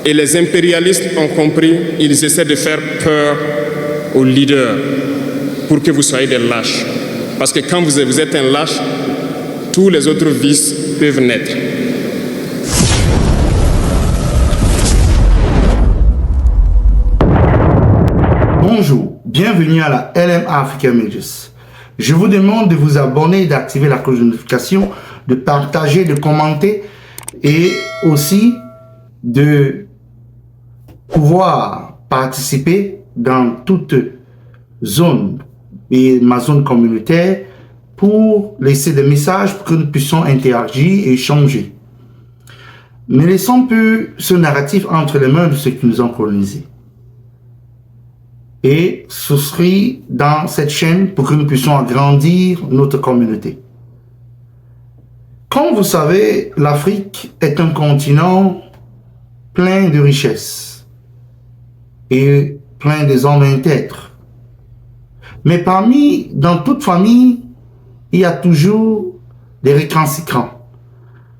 Et les impérialistes ont compris, ils essaient de faire peur aux leaders pour que vous soyez des lâches. Parce que quand vous êtes un lâche, tous les autres vices peuvent naître. Bonjour, bienvenue à la LM Africa Majors. Je vous demande de vous abonner et d'activer la cloche de notification, de partager, de commenter et aussi de pouvoir participer dans toute zone et ma zone communautaire pour laisser des messages pour que nous puissions interagir et échanger. Ne laissons plus ce narratif entre les mains de ceux qui nous ont colonisés. Et souscrit dans cette chaîne pour que nous puissions agrandir notre communauté. Comme vous savez, l'Afrique est un continent plein de richesses et plein des hommes intègres. Mais dans toute famille, il y a toujours des récalcitrants,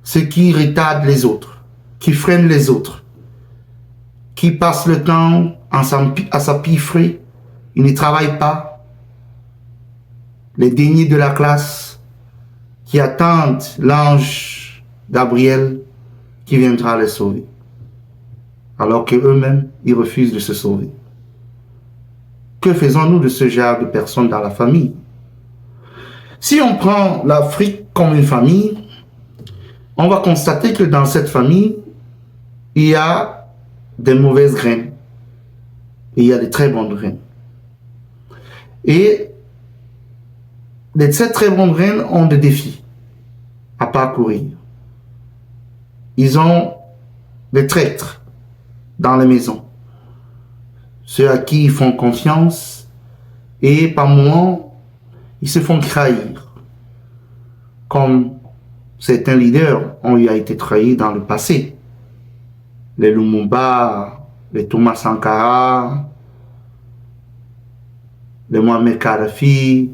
ceux qui retardent les autres, qui freinent les autres, qui passent le temps à s'empiffrer, ils ne travaillent pas, les derniers de la classe qui attendent l'ange Gabriel qui viendra les sauver, alors qu'eux-mêmes, ils refusent de se sauver. Que faisons-nous de ce genre de personnes dans la famille? Si on prend l'Afrique comme une famille, on va constater que dans cette famille, il y a des mauvaises graines et il y a des très bonnes graines. Et ces très bonnes graines ont des défis à parcourir. Ils ont des traîtres dans les maisons, ceux à qui ils font confiance et par moments, ils se font trahir, comme certains leaders ont eu été trahis dans le passé. Les Lumumba, les Thomas Sankara, les Mohamed Kadhafi,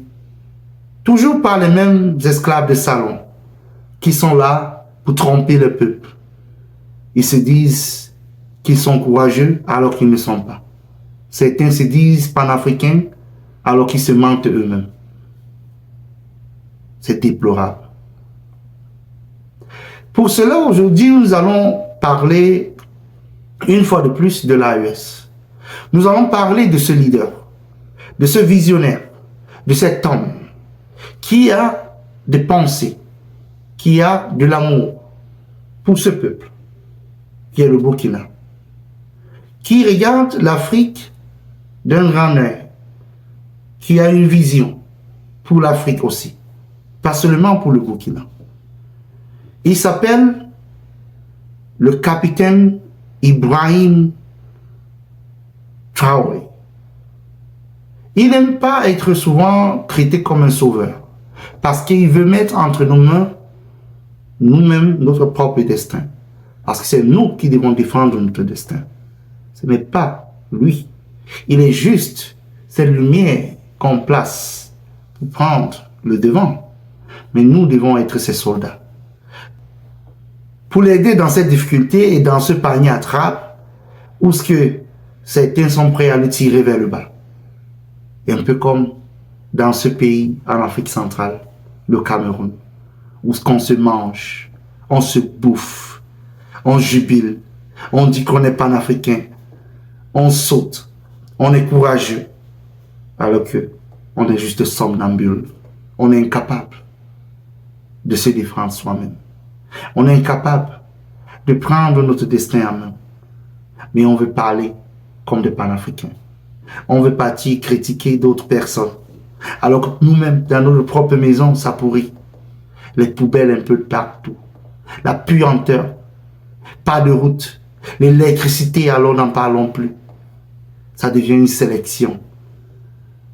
toujours par les mêmes esclaves de salon qui sont là pour tromper le peuple. Ils se disent qu'ils sont courageux alors qu'ils ne sont pas. Certains se disent panafricains alors qu'ils se mentent eux-mêmes. C'est déplorable. Pour cela, aujourd'hui, nous allons parler une fois de plus de l'AES. Nous allons parler de ce leader, de ce visionnaire, de cet homme qui a des pensées, qui a de l'amour pour ce peuple, qui est le Burkina, qui regarde l'Afrique d'un grand œil, qui a une vision pour l'Afrique aussi, pas seulement pour le Burkina. Il s'appelle le capitaine Ibrahim Traoré. Il n'aime pas être souvent traité comme un sauveur, parce qu'il veut mettre entre nos mains, nous-mêmes, notre propre destin. Parce que c'est nous qui devons défendre notre destin. Ce n'est pas lui. Il est juste cette lumière qu'on place pour prendre le devant. Mais nous devons être ses soldats. Pour l'aider dans cette difficulté et dans ce panier à trappe, où ce que certains sont prêts à le tirer vers le bas. Et un peu comme dans ce pays en Afrique centrale, le Cameroun, où ce qu'on se mange, on se bouffe, on jubile, on dit qu'on est panafricain, on saute, on est courageux, alors que on est juste somnambule, on est incapable de se défendre soi-même. On est incapable de prendre notre destin en main. Mais on veut parler comme des panafricains. On veut partir critiquer d'autres personnes. Alors que nous-mêmes, dans notre propre maison, ça pourrit. Les poubelles un peu partout. La puanteur. Pas de route. L'électricité, alors n'en parlons plus. Ça devient une sélection.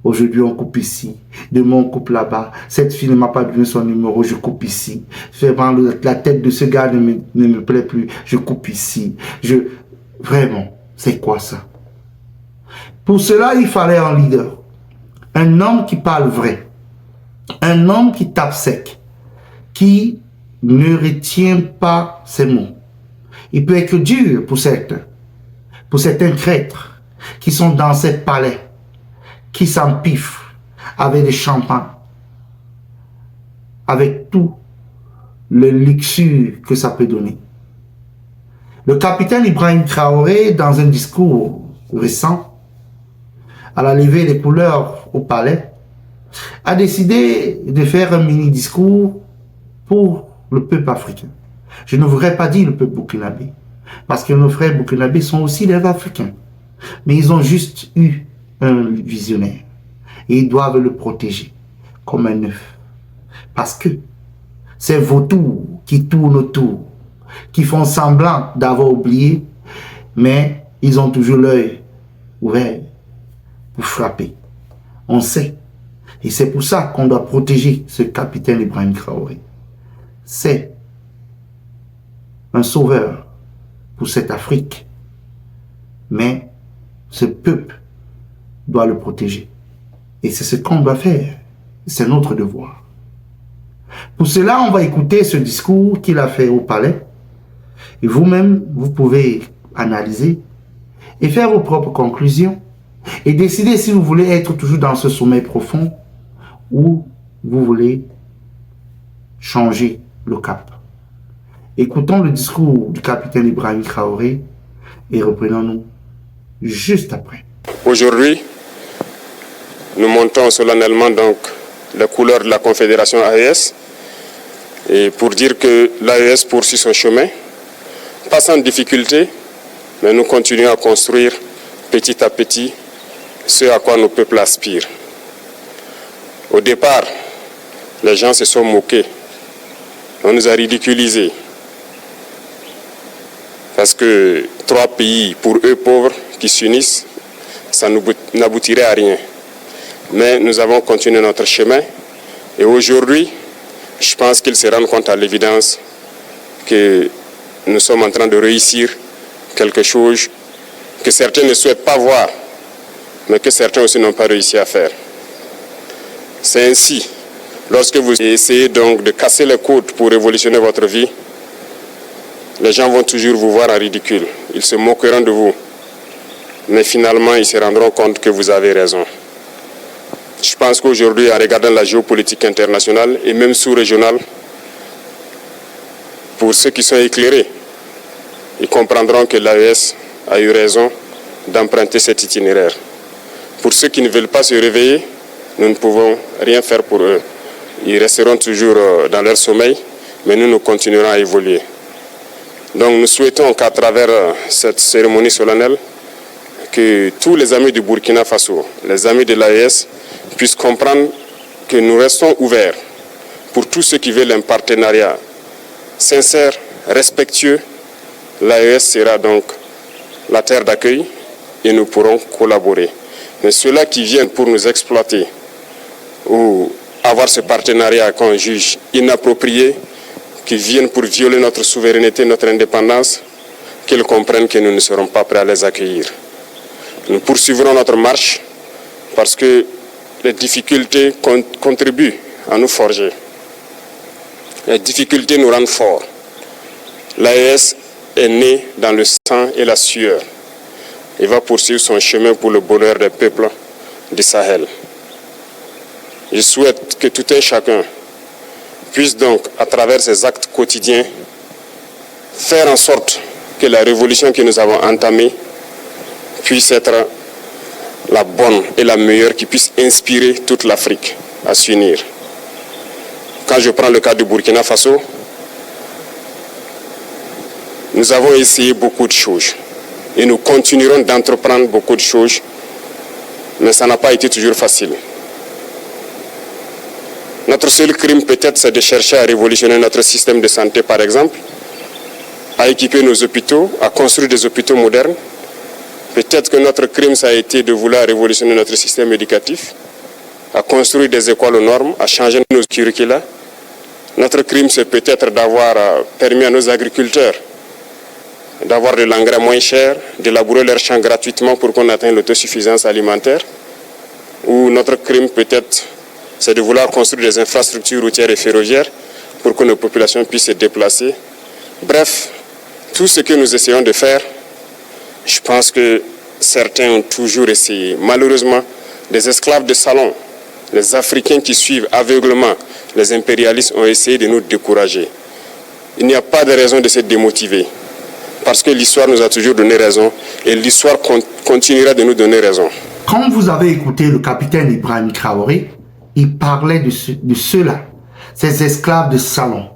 Aujourd'hui, on coupe ici. Demain, on coupe là-bas. Cette fille ne m'a pas donné son numéro, je coupe ici. Vraiment, la tête de ce gars ne me plaît plus, je coupe ici. Vraiment, c'est quoi ça? Pour cela, il fallait un leader. Un homme qui parle vrai. Un homme qui tape sec. qui ne retient pas ses mots. Il peut être dur pour certains, pour certains traîtres qui sont dans ces palais, qui s'empiffrent avec des champagnes, avec tout le luxure que ça peut donner. Le capitaine Ibrahim Traoré, dans un discours récent, à la levée des couleurs au palais, a décidé de faire un mini-discours pour le peuple africain. Je ne voudrais pas dire le peuple burkinabé, parce que nos frères burkinabés sont aussi des Africains. Mais ils ont juste eu un visionnaire. Et ils doivent le protéger comme un œuf. Parce que ces vautours qui tournent autour, qui font semblant d'avoir oublié, mais ils ont toujours l'œil ouvert pour frapper. On sait. Et c'est pour ça qu'on doit protéger ce capitaine Ibrahim Traoré. C'est un sauveur pour cette Afrique. Mais ce peuple doit le protéger. Et c'est ce qu'on doit faire. C'est notre devoir. Pour cela, on va écouter ce discours qu'il a fait au palais. Et vous-même, vous pouvez analyser et faire vos propres conclusions et décider si vous voulez être toujours dans ce sommeil profond ou vous voulez changer le cap. Écoutons le discours du capitaine Ibrahim Traoré et reprenons-nous juste après. Aujourd'hui, nous montons solennellement donc les couleurs de la Confédération AES et pour dire que l'AES poursuit son chemin, pas sans difficulté, mais nous continuons à construire petit à petit ce à quoi nos peuples aspirent. Au départ, les gens se sont moqués, on nous a ridiculisés, parce que 3 pays, pour eux pauvres, qui s'unissent, ça n'aboutirait à rien. Mais nous avons continué notre chemin et aujourd'hui, je pense qu'ils se rendent compte à l'évidence que nous sommes en train de réussir quelque chose que certains ne souhaitent pas voir, mais que certains aussi n'ont pas réussi à faire. C'est ainsi, lorsque vous essayez donc de casser les côtes pour révolutionner votre vie, les gens vont toujours vous voir en ridicule. Ils se moqueront de vous. Mais finalement, ils se rendront compte que vous avez raison. Je pense qu'aujourd'hui, en regardant la géopolitique internationale et même sous-régionale, pour ceux qui sont éclairés, ils comprendront que l'AES a eu raison d'emprunter cet itinéraire. Pour ceux qui ne veulent pas se réveiller, nous ne pouvons rien faire pour eux. Ils resteront toujours dans leur sommeil, mais nous continuerons à évoluer. Donc nous souhaitons qu'à travers cette cérémonie solennelle, que tous les amis du Burkina Faso, les amis de l'AES, puissent comprendre que nous restons ouverts pour tous ceux qui veulent un partenariat sincère, respectueux. L'AES sera donc la terre d'accueil et nous pourrons collaborer. Mais ceux-là qui viennent pour nous exploiter ou avoir ce partenariat qu'on juge inapproprié, qui viennent pour violer notre souveraineté, notre indépendance, qu'ils comprennent que nous ne serons pas prêts à les accueillir. Nous poursuivrons notre marche parce que les difficultés contribuent à nous forger. Les difficultés nous rendent forts. L'AES est né dans le sang et la sueur. Il va poursuivre son chemin pour le bonheur des peuples du Sahel. Je souhaite que tout un chacun puisse donc, à travers ses actes quotidiens, faire en sorte que la révolution que nous avons entamée puisse être la bonne et la meilleure, qui puisse inspirer toute l'Afrique à s'unir. Quand je prends le cas du Burkina Faso, nous avons essayé beaucoup de choses et nous continuerons d'entreprendre beaucoup de choses, mais ça n'a pas été toujours facile. Notre seul crime peut-être, c'est de chercher à révolutionner notre système de santé, par exemple, à équiper nos hôpitaux, à construire des hôpitaux modernes. Peut-être que notre crime, ça a été de vouloir révolutionner notre système éducatif, à construire des écoles aux normes, à changer nos curricula. Notre crime, c'est peut-être d'avoir permis à nos agriculteurs d'avoir de l'engrais moins cher, de labourer leurs champs gratuitement pour qu'on atteigne l'autosuffisance alimentaire. Ou notre crime, peut-être, c'est de vouloir construire des infrastructures routières et ferroviaires pour que nos populations puissent se déplacer. Bref, tout ce que nous essayons de faire, Je pense que certains ont toujours essayé. Malheureusement, les esclaves de salon, les Africains qui suivent aveuglement les impérialistes ont essayé de nous décourager. Il n'y a pas de raison de se démotiver. Parce que l'histoire nous a toujours donné raison et l'histoire continuera de nous donner raison. Quand vous avez écouté le capitaine Ibrahim Traoré, il parlait de ceux-là, ces esclaves de salon,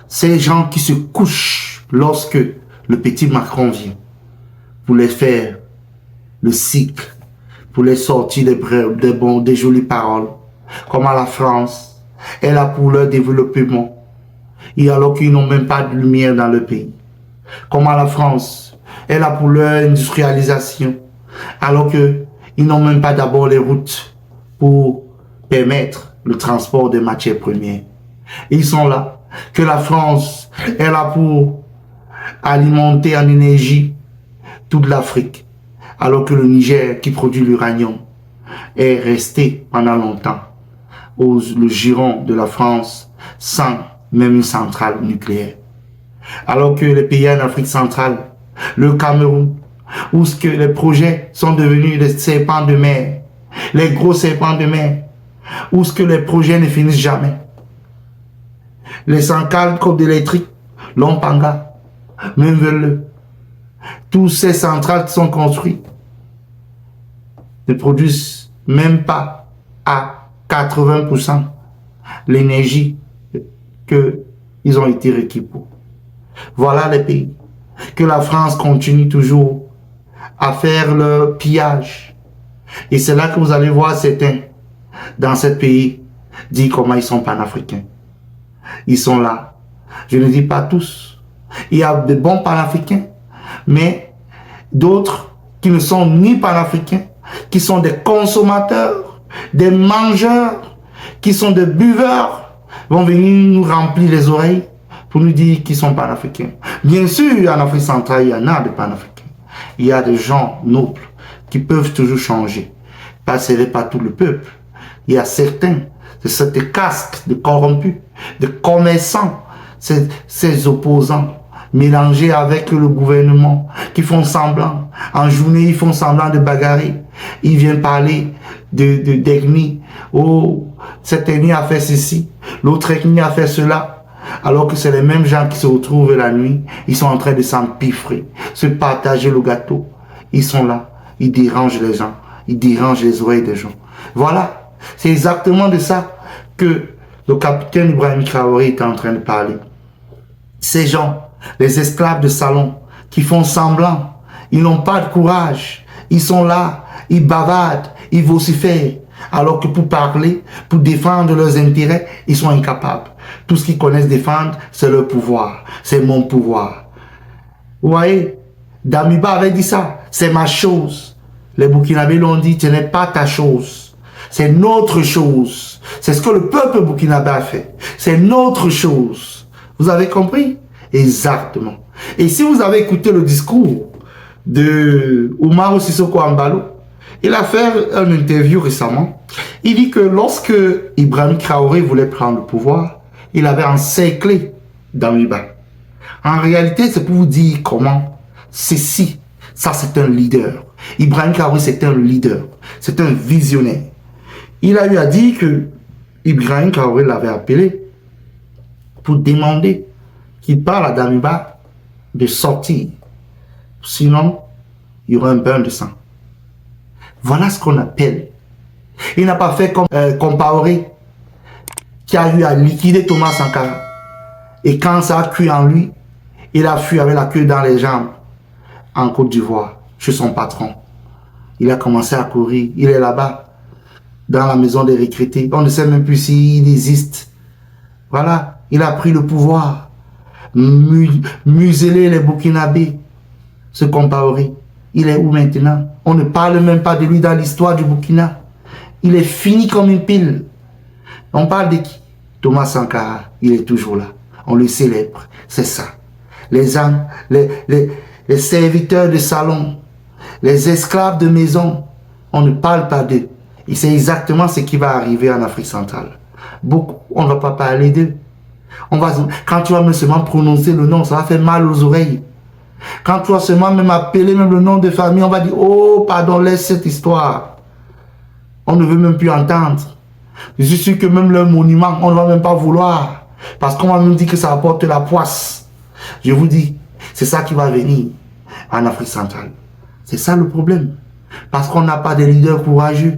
ces gens qui se couchent lorsque le petit Macron vient pour les faire le cycle, pour les sortir des jolies paroles, comme à la France, est là pour leur développement, et alors qu'ils n'ont même pas de lumière dans le pays. Comme à la France, est là pour leur industrialisation, alors qu'ils n'ont même pas d'abord les routes pour permettre le transport des matières premières. Ils sont là, que la France est là pour alimenter en énergie toute l'Afrique, alors que le Niger, qui produit l'uranium, est resté pendant longtemps le giron de la France sans même une centrale nucléaire. Alors que les pays en Afrique centrale, le Cameroun, où ce que les projets sont devenus des serpents de mer, les gros serpents de mer, où ce que les projets ne finissent jamais. Les centrales électriques, Lompanga, Memvele, tous ces centrales qui sont construites ne produisent même pas à 80% l'énergie qu'ils ont été requis pour. Voilà les pays que la France continue toujours à faire le pillage. Et c'est là que vous allez voir certains dans ce pays dire comment ils sont panafricains. Ils sont là. Je ne dis pas tous. Il y a de bons panafricains, mais d'autres qui ne sont ni panafricains, qui sont des consommateurs, des mangeurs, qui sont des buveurs, vont venir nous remplir les oreilles pour nous dire qu'ils sont panafricains. Bien sûr, en Afrique centrale, il y en a des panafricains. Il y a des gens nobles qui peuvent toujours changer. Passer pas tout le peuple. Il y a certains de cette caste de corrompus, de commerçants, ces opposants mélangés avec le gouvernement qui font semblant. En journée, ils font semblant de bagarrer. Ils viennent parler d'ethnie. Oh, cette ethnie a fait ceci, l'autre ethnie a fait cela. Alors que c'est les mêmes gens qui se retrouvent la nuit, ils sont en train de s'empiffrer, se partager le gâteau. Ils sont là, ils dérangent les gens, ils dérangent les oreilles des gens. Voilà, c'est exactement de ça que le capitaine Ibrahim Traoré est en train de parler. Ces gens, les esclaves de salon, qui font semblant, ils n'ont pas de courage, ils sont là, ils bavardent, ils vocifèrent, alors que pour parler, pour défendre leurs intérêts, ils sont incapables. Tout ce qu'ils connaissent défendre, c'est leur pouvoir, c'est mon pouvoir. Vous voyez, Damiba avait dit ça, c'est ma chose. Les Burkinabés l'ont dit, ce n'est pas ta chose, c'est notre chose. C'est ce que le peuple burkinabé a fait, c'est notre chose. Vous avez compris? Exactement. Et si vous avez écouté le discours de Umaro Sissoko Embalo, il a fait une interview récemment. Il dit que lorsque Ibrahim Traoré voulait prendre le pouvoir, il avait encerclé Damiba. En réalité, c'est pour vous dire comment ceci, ça c'est un leader. Ibrahim Traoré c'est un leader, c'est un visionnaire. Il a eu à dire que Ibrahim Traoré l'avait appelé pour demander qu'il parle à Damiba de sortir. Sinon, il y aura un bain de sang. Voilà ce qu'on appelle. Il n'a pas fait comme Compaoré, qui a eu à liquider Thomas Sankara. Et quand ça a cuit en lui, il a fui avec la queue dans les jambes en Côte d'Ivoire, chez son patron. Il a commencé à courir. Il est là-bas, dans la maison des retraités. On ne sait même plus s'il existe. Voilà, il a pris le pouvoir. Museler les Burkinabés. Ce Compaoré, il est où maintenant? On ne parle même pas de lui dans l'histoire du Burkina. Il est fini comme une pile. On parle de qui? Thomas Sankara, il est toujours là. On le célèbre. C'est ça. Les serviteurs de salon, les esclaves de maison, on ne parle pas d'eux. Et c'est exactement ce qui va arriver en Afrique centrale. Beaucoup, on ne va pas parler d'eux. Quand tu vas seulement prononcer le nom, ça va faire mal aux oreilles. Quand tu vas seulement même appeler même le nom de famille, on va dire, oh, pardon, laisse cette histoire. On ne veut même plus entendre. Je suis sûr que même leur monument, on ne va même pas vouloir. Parce qu'on va même dire que ça apporte la poisse. Je vous dis, c'est ça qui va venir en Afrique centrale. C'est ça le problème. Parce qu'on n'a pas de leaders courageux.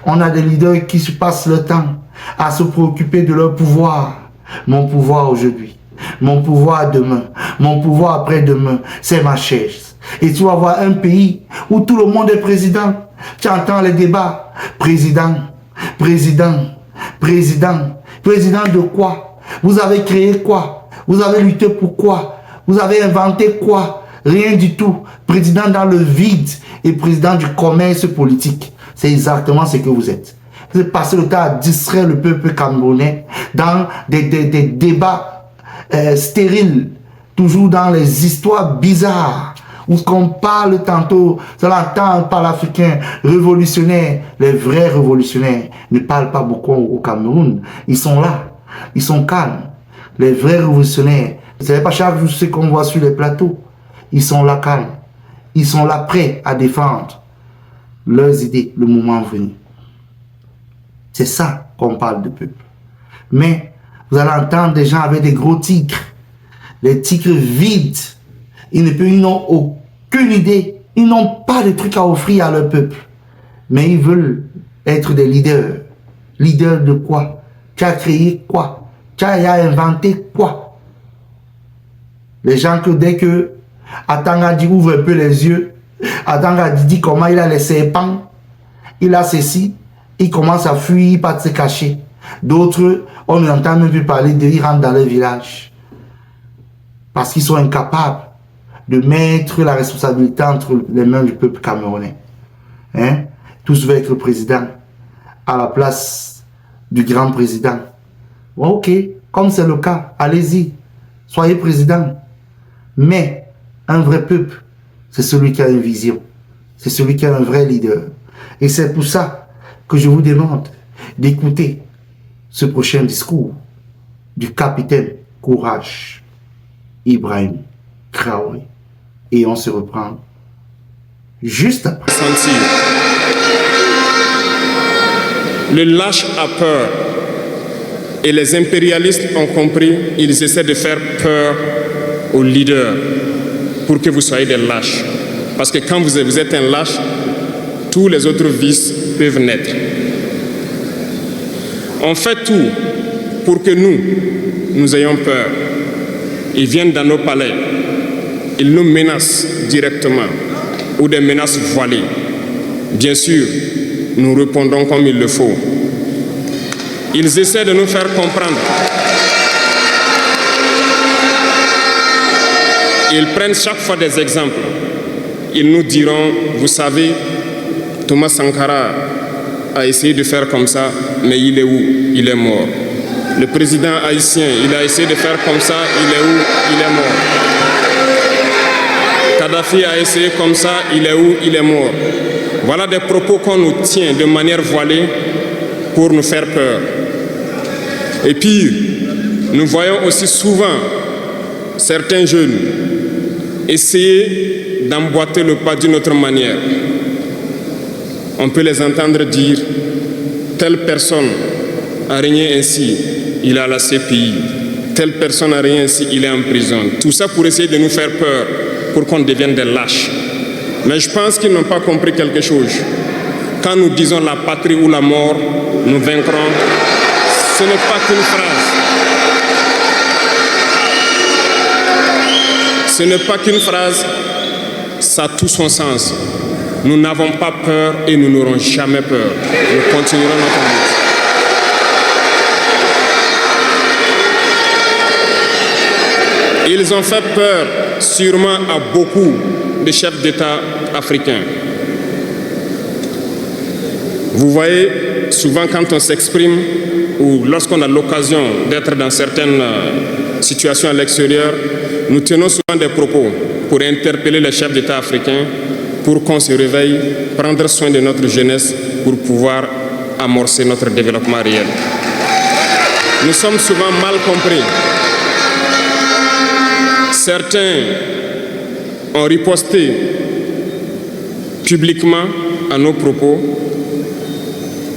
On a des leaders qui se passent le temps à se préoccuper de leur pouvoir. Mon pouvoir aujourd'hui, mon pouvoir demain, mon pouvoir après-demain, c'est ma chaise. Et tu vas voir un pays où tout le monde est président. Tu entends les débats. Président, président, président. Président de quoi? Vous avez créé quoi? Vous avez lutté pour quoi? Vous avez inventé quoi? Rien du tout. Président dans le vide et président du commerce politique. C'est exactement ce que vous êtes. Vous avez passé le temps à distraire le peuple camerounais dans des débats stériles, toujours dans les histoires bizarres, où qu'on parle tantôt, ça l'entend par l'Africain révolutionnaire. Les vrais révolutionnaires ne parlent pas beaucoup au Cameroun. Ils sont là, ils sont calmes. Les vrais révolutionnaires, ce n'est pas chaque jour ce qu'on voit sur les plateaux. Ils sont là calmes. Ils sont là prêts à défendre leurs idées, le moment venu. C'est ça qu'on parle de peuple. Mais vous allez entendre des gens avec des gros tigres, des tigres vides. Ils n'ont aucune idée. Ils n'ont pas de trucs à offrir à leur peuple. Mais ils veulent être des leaders. Leaders de quoi? Tu as créé quoi? Tu as inventé quoi? Les gens que dès que Atanga dit ouvre un peu les yeux, Atanga dit comment il a les serpents, il a ceci, il commence à fuir, pas de se cacher. D'autres, on n'entend même plus parler d'eux, ils rentrent dans leur village. Parce qu'ils sont incapables de mettre la responsabilité entre les mains du peuple camerounais. Hein? Tous veulent être président à la place du grand président. Bon, ok, comme c'est le cas, allez-y, soyez président. Mais un vrai peuple, c'est celui qui a une vision. C'est celui qui a un vrai leader. Et c'est pour ça que je vous demande d'écouter ce prochain discours du capitaine Courage, Ibrahim Traoré. Et on se reprend juste après. Le lâche a peur. Et les impérialistes ont compris, ils essaient de faire peur aux leaders pour que vous soyez des lâches. Parce que quand vous êtes un lâche, tous les autres vices peuvent naître. On fait tout pour que nous ayons peur. Ils viennent dans nos palais, ils nous menacent directement ou des menaces voilées. Bien sûr, nous répondons comme il le faut. Ils essaient de nous faire comprendre. Ils prennent chaque fois des exemples. Ils nous diront, vous savez, Thomas Sankara a essayé de faire comme ça, mais il est où? Il est mort. Le président haïtien, il a essayé de faire comme ça, il est où? Il est mort. Kadhafi a essayé comme ça, il est où? Il est mort. Voilà des propos qu'on nous tient de manière voilée pour nous faire peur. Et puis, nous voyons aussi souvent certains jeunes essayer d'emboîter le pas d'une autre manière. On peut les entendre dire « telle personne a régné ainsi, il est à la CPI. Telle personne a régné ainsi, il est en prison. » Tout ça pour essayer de nous faire peur, pour qu'on devienne des lâches. Mais je pense qu'ils n'ont pas compris quelque chose. Quand nous disons la patrie ou la mort, nous vaincrons. Ce n'est pas qu'une phrase. Ce n'est pas qu'une phrase, ça a tout son sens. Nous n'avons pas peur et nous n'aurons jamais peur. Nous continuerons notre lutte. Ils ont fait peur sûrement à beaucoup de chefs d'État africains. Vous voyez, souvent quand on s'exprime ou lorsqu'on a l'occasion d'être dans certaines situations à l'extérieur, nous tenons souvent des propos pour interpeller les chefs d'État africains pour qu'on se réveille, prendre soin de notre jeunesse pour pouvoir amorcer notre développement réel. Nous sommes souvent mal compris. Certains ont riposté publiquement à nos propos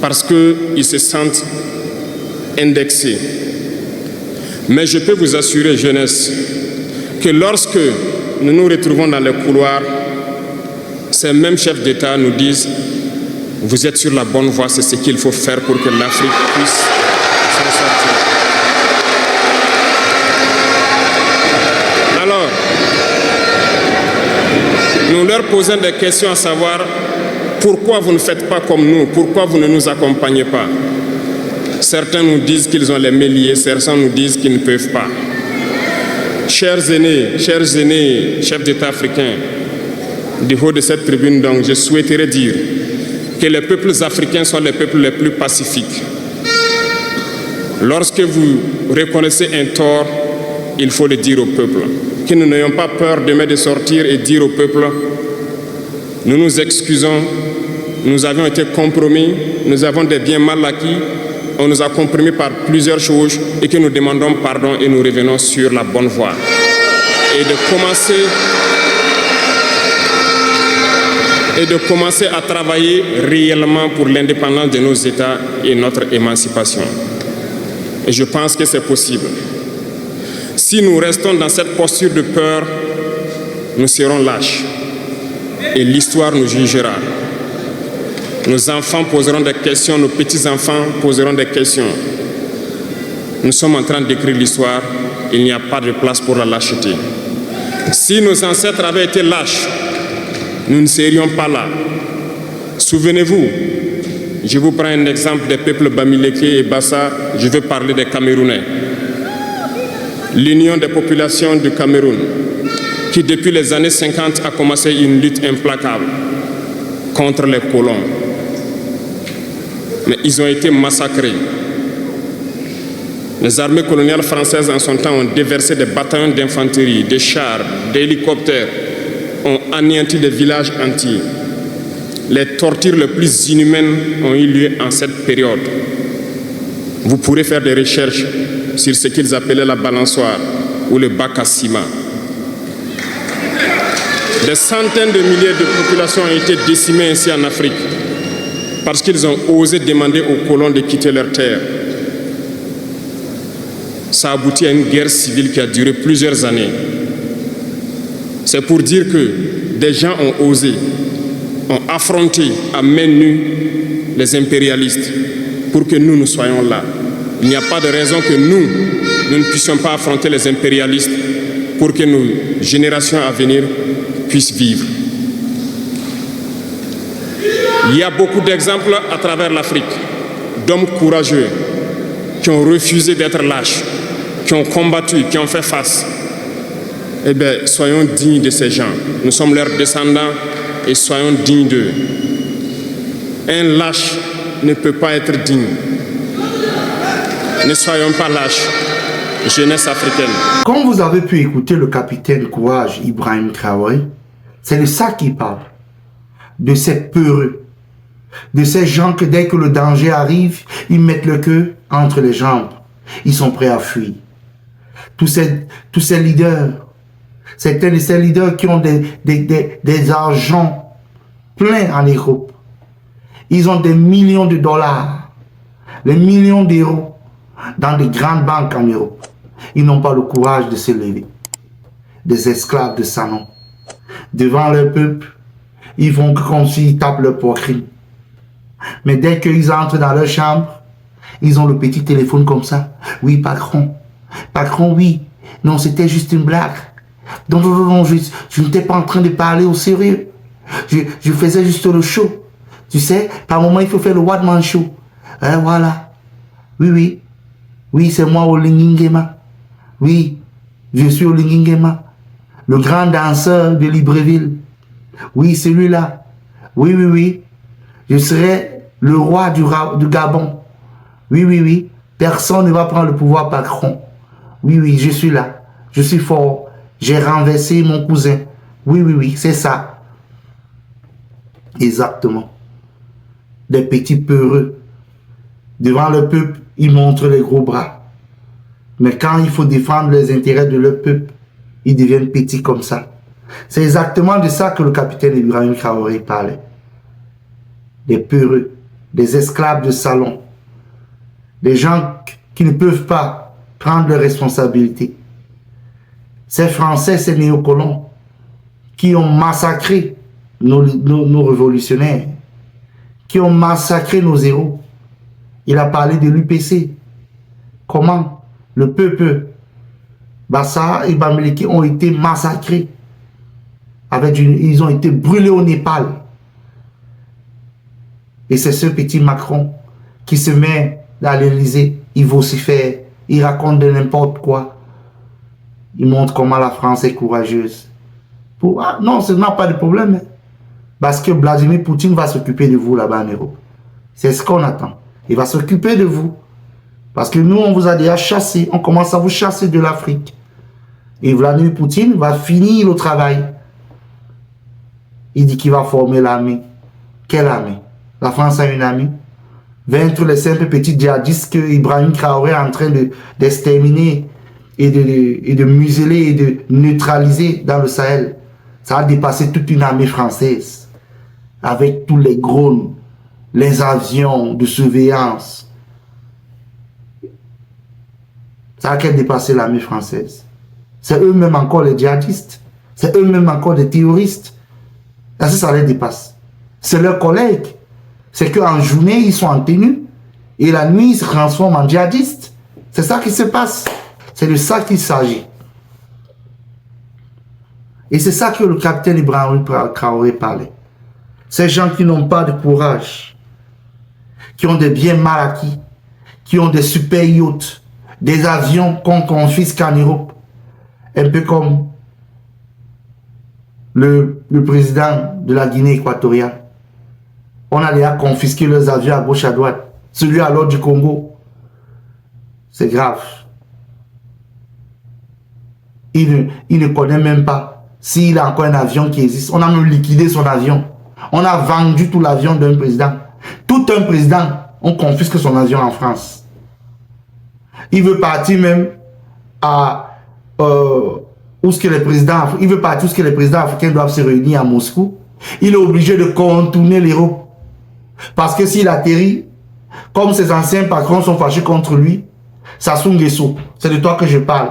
parce qu'ils se sentent indexés. Mais je peux vous assurer, jeunesse, que lorsque nous nous retrouvons dans les couloirs, ces mêmes chefs d'État nous disent « Vous êtes sur la bonne voie, c'est ce qu'il faut faire pour que l'Afrique puisse s'en sortir. » Alors, nous leur posons des questions à savoir pourquoi vous ne faites pas comme nous, pourquoi vous ne nous accompagnez pas. Certains nous disent qu'ils ont les mains liées, certains nous disent qu'ils ne peuvent pas. Chers aînés, chefs d'État africains, du haut de cette tribune, donc, je souhaiterais dire que les peuples africains sont les peuples les plus pacifiques. Lorsque vous reconnaissez un tort, il faut le dire au peuple. Que nous n'ayons pas peur demain de sortir et dire au peuple, nous nous excusons, nous avions été compromis, nous avons des biens mal acquis, on nous a compromis par plusieurs choses et que nous demandons pardon et nous revenons sur la bonne voie. Et de commencer à travailler réellement pour l'indépendance de nos États et notre émancipation. Et je pense que c'est possible. Si nous restons dans cette posture de peur, nous serons lâches et l'histoire nous jugera. Nos enfants poseront des questions, nos petits-enfants poseront des questions. Nous sommes en train d'écrire l'histoire, il n'y a pas de place pour la lâcheté. Si nos ancêtres avaient été lâches, nous ne serions pas là. Souvenez-vous, je vous prends un exemple des peuples Bamileke et Bassa, je veux parler des Camerounais. L'Union des populations du Cameroun, qui depuis les années 50 a commencé une lutte implacable contre les colons. Mais ils ont été massacrés. Les armées coloniales françaises en son temps ont déversé des bataillons d'infanterie, des chars, des hélicoptères, ont anéanti des villages entiers. Les tortures les plus inhumaines ont eu lieu en cette période. Vous pourrez faire des recherches sur ce qu'ils appelaient la balançoire ou le bac à ciment. Des centaines de milliers de populations ont été décimées ainsi en Afrique parce qu'ils ont osé demander aux colons de quitter leur terre. Ça a abouti à une guerre civile qui a duré plusieurs années. C'est pour dire que des gens ont osé, ont affronté à main nue les impérialistes pour que nous soyons là. Il n'y a pas de raison que nous ne puissions pas affronter les impérialistes pour que nos générations à venir puissent vivre. Il y a beaucoup d'exemples à travers l'Afrique d'hommes courageux qui ont refusé d'être lâches, qui ont combattu, qui ont fait face. Eh bien, soyons dignes de ces gens. Nous sommes leurs descendants et soyons dignes d'eux. Un lâche ne peut pas être digne. Ne soyons pas lâches, jeunesse africaine. Comme vous avez pu écouter le capitaine Courage Ibrahim Traoré, c'est de ça qu'il parle. De ces peureux. De ces gens que dès que le danger arrive, ils mettent le queue entre les jambes. Ils sont prêts à fuir. Tous ces leaders, certains de ces leaders qui ont des argents pleins en Europe. Ils ont des millions de dollars, des millions d'euros dans des grandes banques en Europe. Ils n'ont pas le courage de se lever. Des esclaves de Sanon. Devant leur peuple, ils font comme s'ils tapent leur poitrine. Mais dès qu'ils entrent dans leur chambre, ils ont le petit téléphone comme ça. Oui, patron. Patron, oui. Non, c'était juste une blague. Non, je n'étais pas en train de parler au sérieux. Je faisais juste le show. Tu sais, par moment, il faut faire le one man show. Voilà. Oui. Oui, c'est moi, Olingingema. Oui, je suis Olingingema. Le grand danseur de Libreville. Oui, celui-là. Oui. Je serai le roi du Gabon. Oui. Personne ne va prendre le pouvoir patron. Oui, je suis là. Je suis fort. J'ai renversé mon cousin. Oui, c'est ça. Exactement. Des petits peureux. Devant le peuple, ils montrent les gros bras. Mais quand il faut défendre les intérêts de leur peuple, ils deviennent petits comme ça. C'est exactement de ça que le capitaine Ibrahim Traoré parlait. Des peureux, des esclaves de salon, des gens qui ne peuvent pas prendre leurs responsabilités. Ces Français, ces néocolons qui ont massacré nos révolutionnaires, qui ont massacré nos héros. Il a parlé de l'UPC. Comment le peuple Bassa et Bamileke ont été massacrés. Ils ont été brûlés au Népal. Et c'est ce petit Macron qui se met à l'Élysée, il vocifère, il raconte de n'importe quoi. Il montre comment la France est courageuse. Non, ce n'est pas de problème. Parce que Vladimir Poutine va s'occuper de vous là-bas en Europe. C'est ce qu'on attend. Il va s'occuper de vous. Parce que nous, on vous a déjà chassé. On commence à vous chasser de l'Afrique. Et Vladimir Poutine va finir le travail. Il dit qu'il va former l'armée. Quelle armée? La France a une armée. Vaincre les simples petits djihadistes que Ibrahim Traoré est en train d'exterminer et de museler et de neutraliser dans le Sahel. Ça a dépassé toute une armée française. Avec tous les drones, les avions de surveillance. Ça a dépassé l'armée française. C'est eux-mêmes encore les djihadistes. C'est eux-mêmes encore des terroristes. Ça les dépasse. C'est leurs collègues. C'est qu'en journée, ils sont en tenue. Et la nuit, ils se transforment en djihadistes. C'est ça qui se passe. C'est de ça qu'il s'agit. Et c'est ça que le capitaine Ibrahim Traoré parlait. Ces gens qui n'ont pas de courage, qui ont des biens mal acquis, qui ont des super yachts, des avions qu'on confisque en Europe. Un peu comme le président de la Guinée équatoriale. On a déjà confisqué leurs avions à gauche à droite. Celui alors du Congo. C'est grave. Il ne connaît même pas s'il a encore un avion qui existe. On a même liquidé son avion. On a vendu tout l'avion d'un président. Tout un président, on confisque son avion en France. Il veut partir même à où ce que les présidents, il veut partir où ce que les présidents africains doivent se réunir à Moscou. Il est obligé de contourner l'Europe. Parce que s'il atterrit, comme ses anciens patrons sont fâchés contre lui, Sassou Nguesso, c'est de toi que je parle.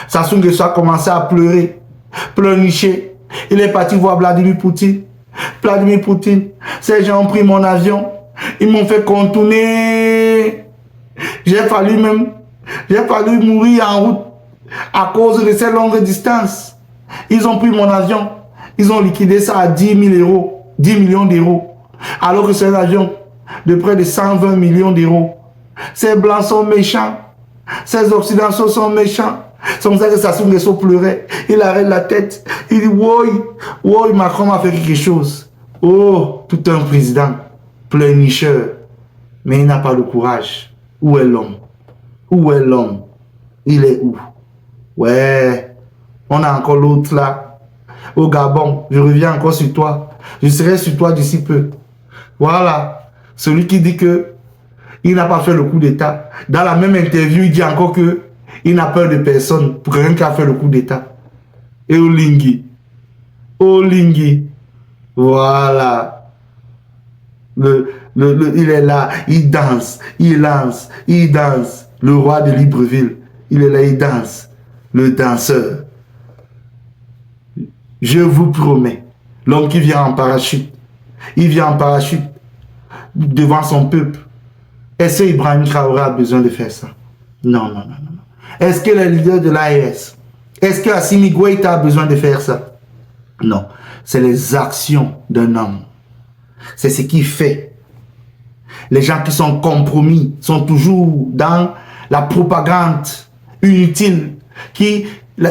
Sassou Nguesso a commencé à pleurer, pleurnicher. Il est parti voir Vladimir Poutine. Vladimir Poutine, ces gens ont pris mon avion. Ils m'ont fait contourner. J'ai fallu mourir en route à cause de ces longues distances. Ils ont pris mon avion. Ils ont liquidé ça à 10 000 euros, 10 millions d'euros. Alors que c'est un avion de près de 120 millions d'euros. Ces blancs sont méchants. Ces occidentaux sont méchants. C'est comme ça que Sassou Nguesso pleurait. Il arrête la tête. Il dit, oui, Macron m'a fait quelque chose. Oh, tout un président, pleurnicheur. Mais il n'a pas de courage. Où est l'homme? Où est l'homme? Il est où? Ouais, on a encore l'autre là. Au Gabon, je reviens encore sur toi. Je serai sur toi d'ici peu. Voilà, celui qui dit que il n'a pas fait le coup d'État. Dans la même interview, il dit encore que il n'a peur de personne pour quelqu'un qui a fait le coup d'État. Et Olingui. Voilà. Il est là, il danse, il lance, il danse. Le roi de Libreville, il est là, il danse. Le danseur. Je vous promets, l'homme qui vient en parachute, il vient en parachute devant son peuple. Est-ce que Ibrahim Traoré a besoin de faire ça? Non. Est-ce que le leader de l'AES, est-ce que Assimi Goïta a besoin de faire ça? Non. C'est les actions d'un homme. C'est ce qui fait. Les gens qui sont compromis sont toujours dans la propagande inutile,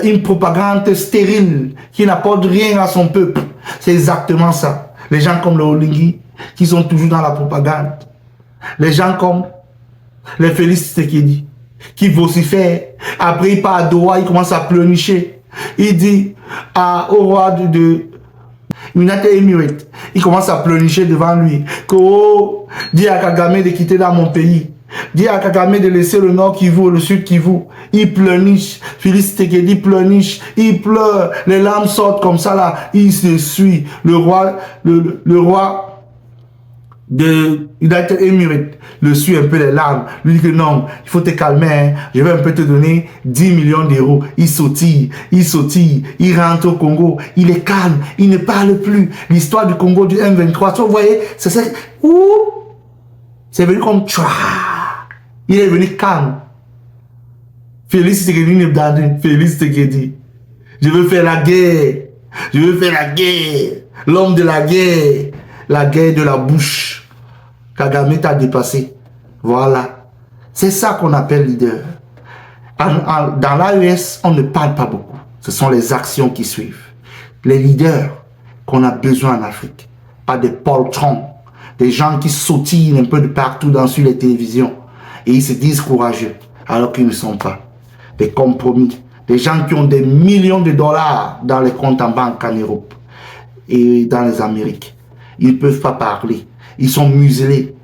une propagande stérile qui n'apporte rien à son peuple. C'est exactement ça. Les gens comme le Olingui qui sont toujours dans la propagande. Les gens comme les Félix Tshisekedi qui vocifèrent. Après il part à Doha, il commence à pleurnicher. Il dit au roi de United Emirates, il commence à pleurnicher devant lui que dis à Kagame de quitter dans mon pays. Dis à Kagame de laisser le Nord Kivu, le Sud Kivu. Il pleurniche. Félix Tshisekedi pleurniche. Il pleure. Les larmes sortent comme ça là. Il se suit. Le roi de United Emirates le suit un peu les larmes. Lui dit que non, il faut te calmer. Hein. Je vais un peu te donner 10 millions d'euros. Il sautille. Il rentre au Congo. Il est calme. Il ne parle plus. L'histoire du Congo du M23. Vous voyez, c'est ça. C'est venu comme tchouah. Il est venu calme. Félix Tshisekedi. Je veux faire la guerre. Je veux faire la guerre. L'homme de la guerre. La guerre de la bouche. Kagame t'a dépassé. Voilà. C'est ça qu'on appelle leader. Dans l'AES, on ne parle pas beaucoup. Ce sont les actions qui suivent. Les leaders qu'on a besoin en Afrique. Pas des poltrons. Des gens qui sautillent un peu de partout sur les télévisions. Et ils se disent courageux. Alors qu'ils ne sont pas. Des compromis. Des gens qui ont des millions de dollars dans les comptes en banque en Europe. Et dans les Amériques. Ils ne peuvent pas parler. Ils sont muselés.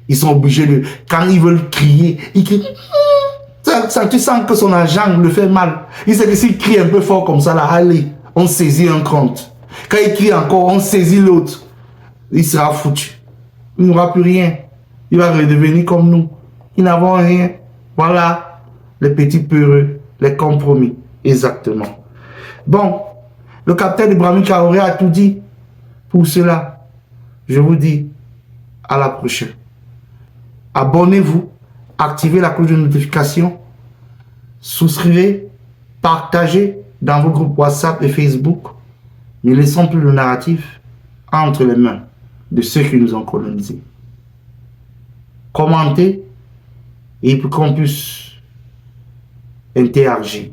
Ils sont obligés de... Quand ils veulent crier, ils crient. Ça, tu sens que son agent le fait mal. Il sait que s'il crie un peu fort comme ça, là, allez, on saisit un compte. Quand il crie encore, on saisit l'autre. Il sera foutu. Il n'aura plus rien. Il va redevenir comme nous. Ils n'avons rien. Voilà. Les petits peureux. Les compromis. Exactement. Bon. Le capitaine Ibrahim Traoré a tout dit. Pour cela, je vous dis à la prochaine. Abonnez-vous, activez la cloche de notification, souscrivez, partagez dans vos groupes WhatsApp et Facebook. Ne laissons plus le narratif entre les mains de ceux qui nous ont colonisés. Commentez et pour qu'on puisse interagir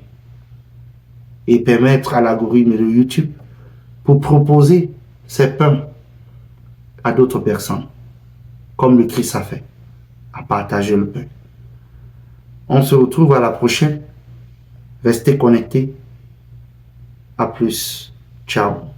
et permettre à l'algorithme de YouTube pour proposer ces pains à d'autres personnes, comme le Christ a fait, à partager le pain. On se retrouve à la prochaine. Restez connectés. À plus. Ciao.